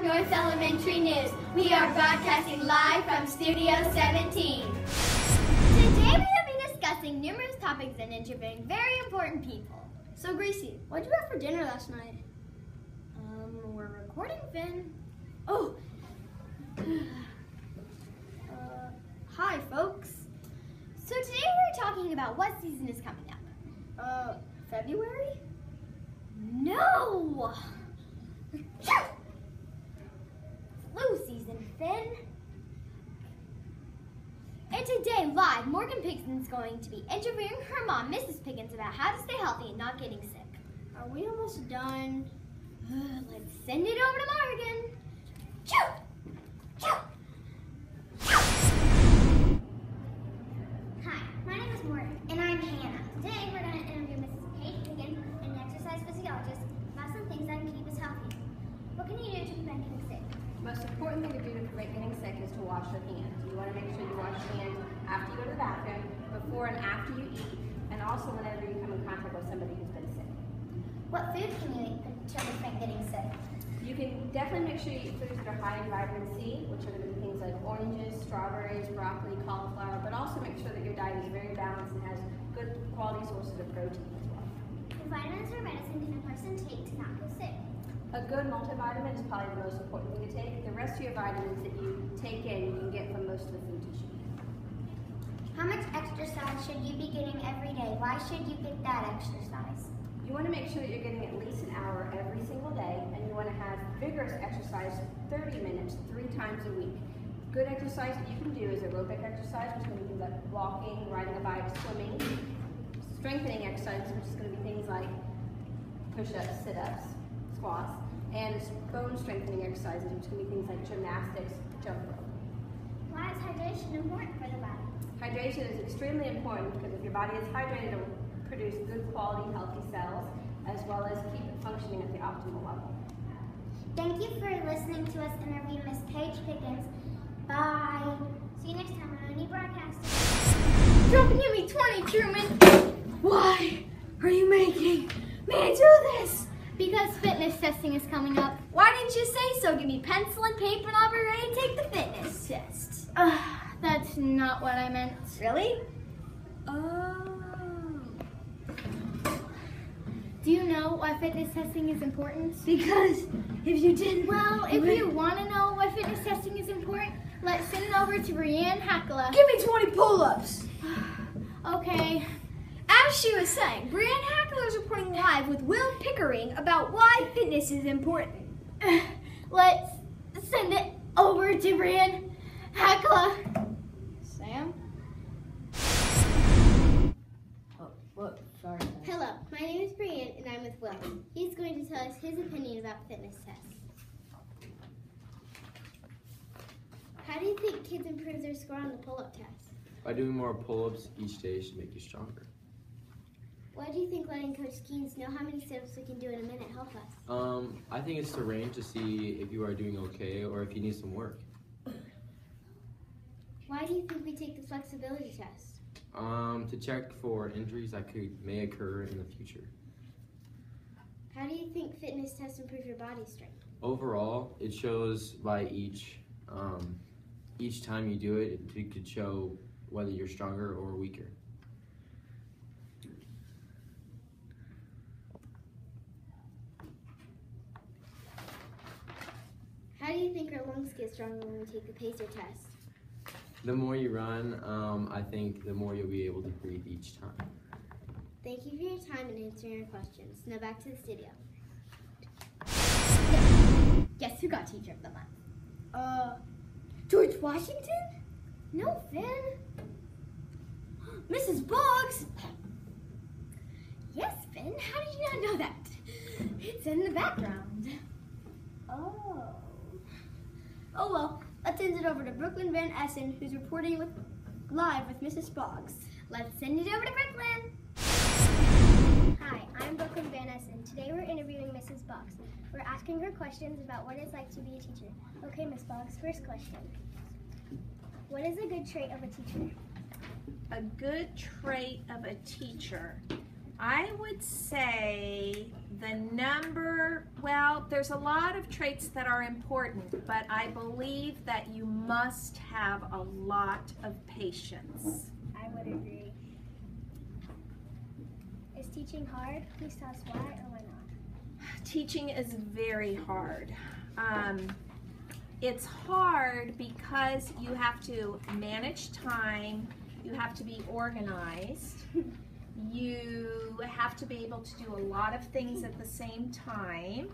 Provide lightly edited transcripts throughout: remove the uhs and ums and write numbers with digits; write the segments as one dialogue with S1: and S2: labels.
S1: North Elementary News. We are broadcasting live from Studio 17. Today we will be discussing numerous topics and interviewing very important people.
S2: So Gracie, what did you have for dinner last night?
S1: We're recording, Finn.
S2: Oh. Hi folks.
S1: So today we're talking about what season is coming up.
S2: February?
S1: No! Flu season, Finn. And today, live, Morgan Pigson's going to be interviewing her mom, Mrs. Piggins, about how to stay healthy and not getting sick.
S2: Are we almost done?
S1: Let's send it over to Morgan.
S3: Hi, my name is Morgan, and I'm Hannah. Today we're going to interview Mrs. Paige Piggins, an exercise physiologist, about some things that can keep us healthy. What can you do to prevent getting sick?
S4: The most important thing to do to prevent getting sick is to wash your hands. You want to make sure you wash your hands after you go to the bathroom, before and after you eat, and also whenever you come in contact with somebody who's been sick.
S3: What food can you eat to prevent getting sick?
S4: You can definitely make sure you eat foods that are high in vitamin C, which are going to be things like oranges, strawberries, broccoli, cauliflower, but also make sure that your diet is very balanced and has good quality sources of protein as well.
S3: What vitamins or medicine can a person take to not get sick?
S4: A good multivitamin is probably the most important thing to take. The rest of your vitamins that you take in, you can get from most of the foods that you eat.
S3: How much exercise should you be getting every day? Why should you get that exercise?
S4: You want to make sure that you're getting at least an hour every single day, and you want to have vigorous exercise 30 minutes 3 times a week. Good exercise that you can do is aerobic exercise, which is going to be things like walking, riding a bike, swimming. Strengthening exercise, which is going to be things like push-ups, sit-ups, squats, and bone strengthening exercises, which can be things like gymnastics, jump rope.
S3: Why is hydration important for the body?
S4: Hydration is extremely important because if your body is hydrated, it will produce good quality, healthy cells, as well as keep it functioning at the optimal level.
S3: Thank you for listening to us interview Miss Paige Piggins. Bye. See you next time on O.N.E Broadcasting.
S1: Drop and give me 20, Truman.
S2: Why are you making me do this?
S1: Because fitness testing is coming up. Why didn't you say so? Give me pencil and paper and I'll be ready to take the fitness test. That's not what I meant.
S2: Really?
S1: Do you know why fitness testing is important?
S2: Because if you didn't,
S1: Well, if you want to know why fitness testing is important, let's send it over to Brianne Hackala.
S2: give me 20 pull-ups.
S1: Okay. As she was saying, Brianne Hackala is reporting live with Will Pickering about why fitness is important. Let's send it over to Brianne Hackala.
S2: Sam? Oh, what? Sorry.
S1: Hello, my name is Brianne and I'm with Will. He's going to tell us his opinion about fitness tests. How do you think kids improve their score on the pull-up test?
S5: By doing more pull-ups each day should make you stronger.
S1: Why do you think letting Coach Keynes know how many sit-ups we can do in a minute help us?
S5: I think it's the range to see if you are doing okay or if you need some work.
S1: Why do you think we take the flexibility test?
S5: To check for injuries that may occur in the future.
S1: How do you think fitness tests improve your body strength?
S5: Overall, it shows by each time you do it, it could show whether you're stronger or weaker.
S1: How do you think our lungs get stronger when we take the pacer test?
S5: The more you run, I think the more you'll be able to breathe each time.
S1: Thank you for your time and answering our questions. Now back to the studio. Guess who got Teacher of the Month?
S2: George Washington?
S1: No, Finn.
S2: Mrs. Boggs?
S1: Yes, Finn. How did you not know that? It's in the background.
S2: Oh well, let's send it over to Brooklyn Van Essen, who's reporting live with Mrs. Boggs.
S1: Let's send it over to Brooklyn.
S3: Hi, I'm Brooklyn Van Essen. Today we're interviewing Mrs. Boggs. We're asking her questions about what it's like to be a teacher. Okay, Miss Boggs, first question. What is a good trait of a teacher?
S6: A good trait of a teacher I would say well, there's a lot of traits that are important, but I believe that you must have a lot of patience.
S3: I would agree. Is teaching hard? Please tell us why or why not.
S6: Teaching is very hard. It's hard because you have to manage time, you have to be organized, you have to be able to do a lot of things at the same time,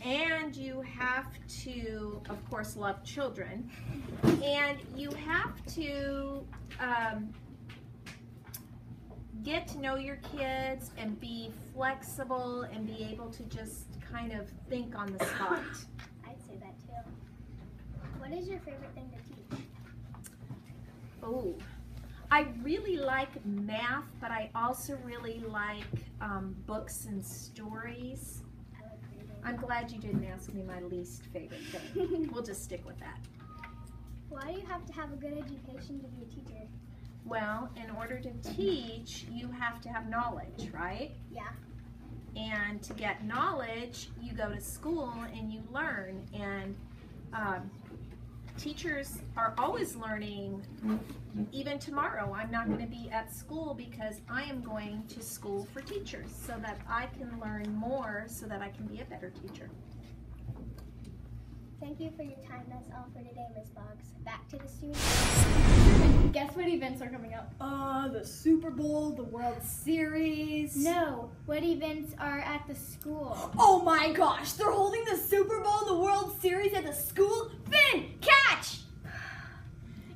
S6: and you have to, of course, love children, and you have to get to know your kids and be flexible and be able to just kind of think on the spot.
S3: I'd say that too. What is your favorite thing to teach?
S6: Oh, I really like math, but I also really like books and stories.
S3: I like reading.
S6: I'm glad you didn't ask me my least favorite thing. We'll just stick with that.
S3: Why do you have to have a good education to be a teacher?
S6: Well, in order to teach, you have to have knowledge, right?
S3: Yeah.
S6: And to get knowledge, you go to school and you learn. And teachers are always learning. Even tomorrow, I'm not going to be at school because I am going to school for teachers so that I can learn more so that I can be a better teacher.
S3: Thank you for your time. That's all for today, Ms. Boggs. Back to the students.
S1: Guess what events are coming up? The Super Bowl, the World Series.
S2: No, what events are at the school?
S1: Oh my gosh, they're holding the Super Bowl and the World Series at the school? Finn, catch!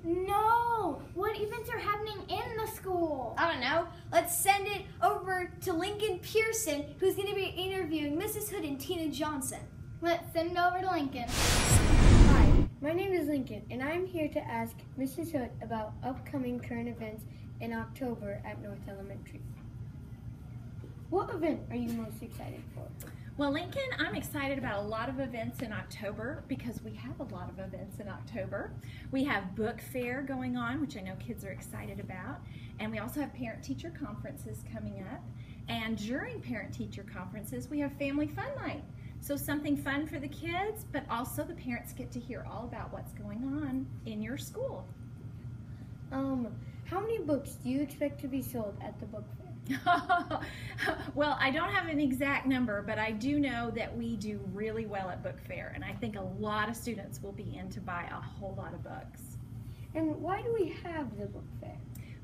S2: No, what events are happening in the school?
S1: I don't know. Let's send it over to Lincoln Pearson, who's going to be interviewing Mrs. Hood and Tina Johnson.
S2: Let's send it over to Lincoln.
S7: Hi, my name is Lincoln, and I'm here to ask Mrs. Hood about upcoming current events in October at North Elementary. What event are you most excited for?
S6: Well, Lincoln, I'm excited about a lot of events in October because we have a lot of events in October. We have book fair going on, which I know kids are excited about, and we also have parent-teacher conferences coming up. And during parent-teacher conferences, we have family fun night. So something fun for the kids, but also the parents get to hear all about what's going on in your school.
S7: How many books do you expect to be sold at the book fair?
S6: Well, I don't have an exact number, but I do know that we do really well at book fair, and I think a lot of students will be in to buy a whole lot of books.
S7: And why do we have the book fair?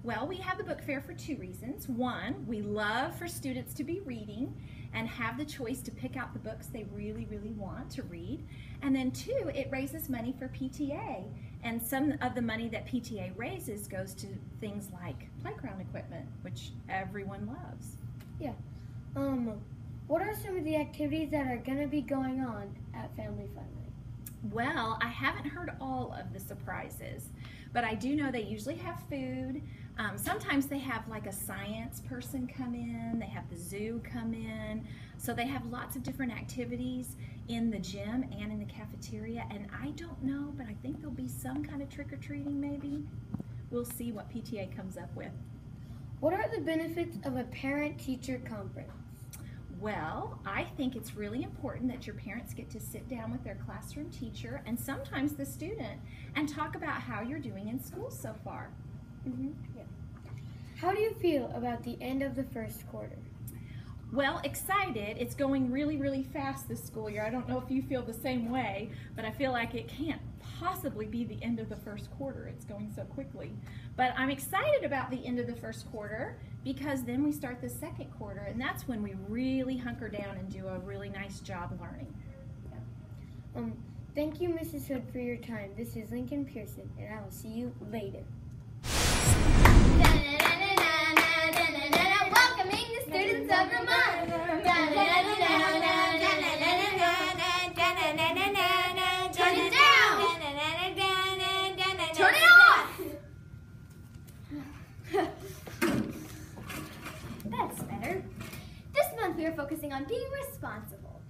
S6: Well, we have the book fair for two reasons. One, we love for students to be reading and have the choice to pick out the books they really, really want to read. And then two, it raises money for PTA. And some of the money that PTA raises goes to things like playground equipment, which everyone loves.
S7: Yeah. What are some of the activities that are going to be going on at Family Fun Night?
S6: Well, I haven't heard all of the surprises, but I do know they usually have food. Sometimes they have like a science person come in, they have the zoo come in, so they have lots of different activities in the gym and in the cafeteria, and I don't know, but I think there'll be some kind of trick-or-treating maybe. We'll see what PTA comes up with.
S7: What are the benefits of a parent-teacher conference?
S6: Well, I think it's really important that your parents get to sit down with their classroom teacher and sometimes the student and talk about how you're doing in school so far.
S7: Yeah. How do you feel about the end of the first quarter?
S6: Well, excited. It's going really, really fast this school year. I don't know if you feel the same way, but I feel like it can't possibly be the end of the first quarter. It's going so quickly. But I'm excited about the end of the first quarter because then we start the second quarter, and that's when we really hunker down and do a really nice job learning.
S7: Thank you, Mrs. Hood, for your time. This is Lincoln Pearson, and I will see you later.
S2: Welcoming the students of Vermont. Turn it down. Turn it off.
S1: That's better. This month we are focusing on being responsible.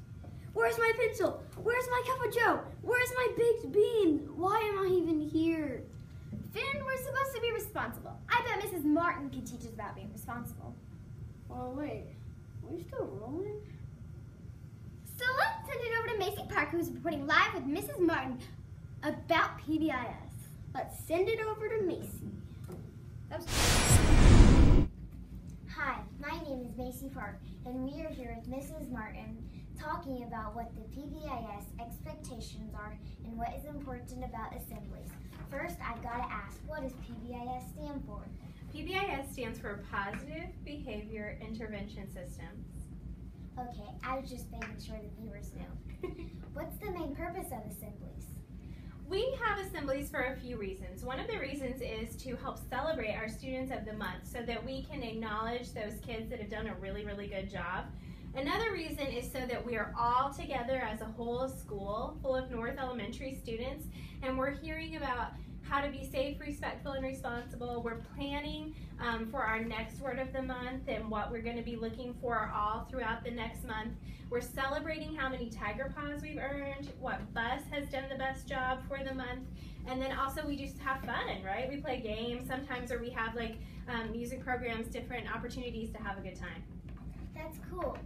S1: Where's my pencil? Where's my cup of joe? Where's my baked bean? Why am I even here? Finn, we're supposed to be responsible. I bet Mrs. Martin can teach us about being responsible.
S7: Oh, wait. Are we still rolling?
S3: So let's send it over to Macy Park, who's reporting live with Mrs. Martin about PBIS.
S2: Let's send it over to Macy.
S8: Hi, my name is Macy Park, and we are here with Mrs. Martin talking about what the PBIS expectations are and what is important about assemblies. First, I've got to ask, what does PBIS stand for?
S9: PBIS stands for Positive Behavior Intervention Systems.
S8: Okay, I was just making sure the viewers knew. What's the main purpose of assemblies?
S9: We have assemblies for a few reasons. One of the reasons is to help celebrate our students of the month so that we can acknowledge those kids that have done a really, really good job. Another reason is so that we are all together as a whole school full of North Elementary students, and we're hearing about how to be safe, respectful, and responsible. We're planning for our next word of the month and what we're going to be looking for all throughout the next month. We're celebrating how many Tiger Paws we've earned, what bus has done the best job for the month, and then also we just have fun, right? We play games sometimes, or we have like music programs, different opportunities to have a good time.
S8: That's cool.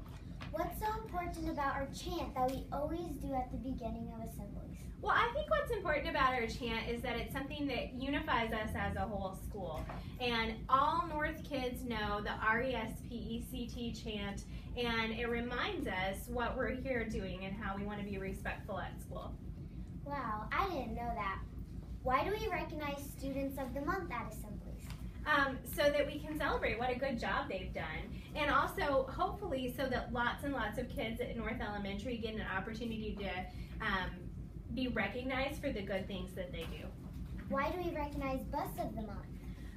S8: What's so important about our chant that we always do at the beginning of assemblies?
S9: Well, I think what's important about our chant is that it's something that unifies us as a whole school. And all North kids know the RESPECT chant, and it reminds us what we're here doing and how we want to be respectful at school.
S8: Wow, I didn't know that. Why do we recognize students of the month at assemblies?
S9: So that we can celebrate what a good job they've done. And also, hopefully, so that lots and lots of kids at North Elementary get an opportunity to be recognized for the good things that they do.
S8: Why do we recognize bus of the month?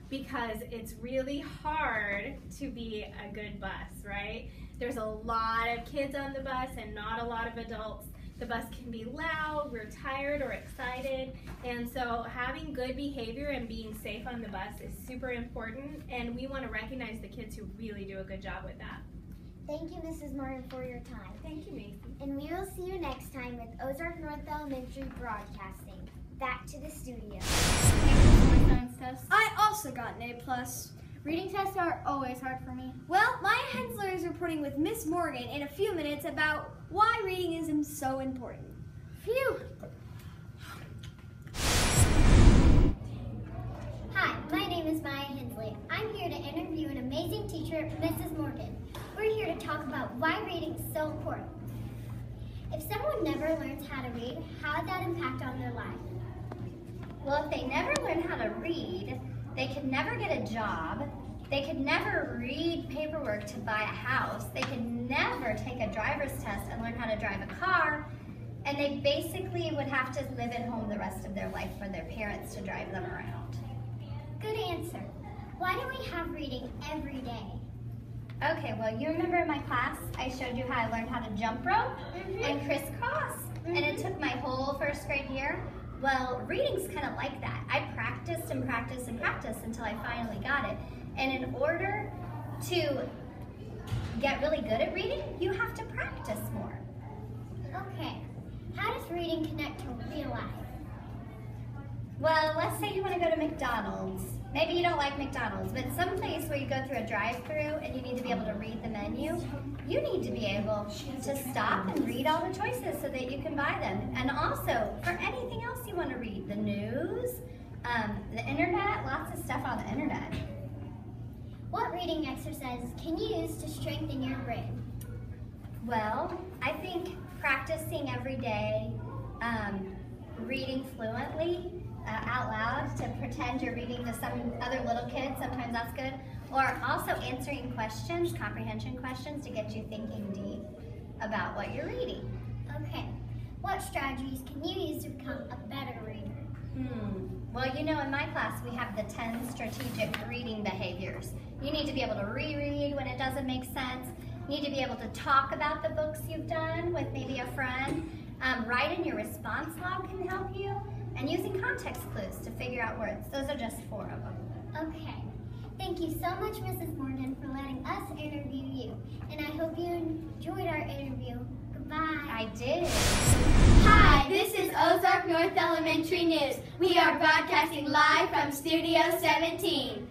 S9: Because it's really hard to be a good bus, right? There's a lot of kids on the bus and not a lot of adults. The bus can be loud, we're tired or excited, and so having good behavior and being safe on the bus is super important, and we want to recognize the kids who really do a good job with that.
S8: Thank you, Mrs. Martin, for your time.
S9: Thank you, Macy.
S8: And we will see you next time with Ozark North Elementary Broadcasting. Back to the studio.
S2: Science test.
S1: I also got an A+.
S2: Reading tests are always hard for me.
S1: Well, Maya Hensler is reporting with Miss Morgan in a few minutes about why reading is so important.
S2: Phew.
S3: Hi, my name is Maya Hensley. I'm here to interview an amazing teacher, Mrs. Morgan. We're here to talk about why reading is so important. If someone never learns how to read, how would that impact on their life?
S10: Well, if they never learn how to read, they could never get a job, they could never read paperwork to buy a house, they could never take a driver's test and learn how to drive a car, and they basically would have to live at home the rest of their life for their parents to drive them around.
S3: Good answer. Why do we have reading every day?
S10: Okay, well, you remember in my class, I showed you how I learned how to jump rope and crisscross, and it took my whole first grade year. Well, reading's kind of like that. I practiced and practiced and practiced until I finally got it. And in order to get really good at reading, you have to practice more.
S3: Okay. How does reading connect to real life?
S10: Well, let's say you want to go to McDonald's. Maybe you don't like McDonald's, but some place where you go through a drive-thru and you need to be able to read the menu, you need to be able to stop and read all the choices so that you can buy them. And also, for anything else you want to read, the news, the internet, lots of stuff on the internet.
S3: What reading exercises can you use to strengthen your brain?
S10: Well, I think practicing every day, reading fluently, out loud to pretend you're reading to some other little kid, sometimes that's good. Or also answering questions, comprehension questions, to get you thinking deep about what you're reading.
S3: Okay. What strategies can you use to become a better reader?
S10: Well, you know, in my class we have the 10 strategic reading behaviors. You need to be able to reread when it doesn't make sense. You need to be able to talk about the books you've done with maybe a friend. Writing your response log can help you. And using context clues to figure out words. Those are just 4 of them.
S3: Okay. Thank you so much, Mrs. Morgan, for letting us interview you. And I hope you enjoyed our interview. Goodbye.
S10: I did.
S1: Hi, this is Ozark North Elementary News. We are broadcasting live from Studio 17.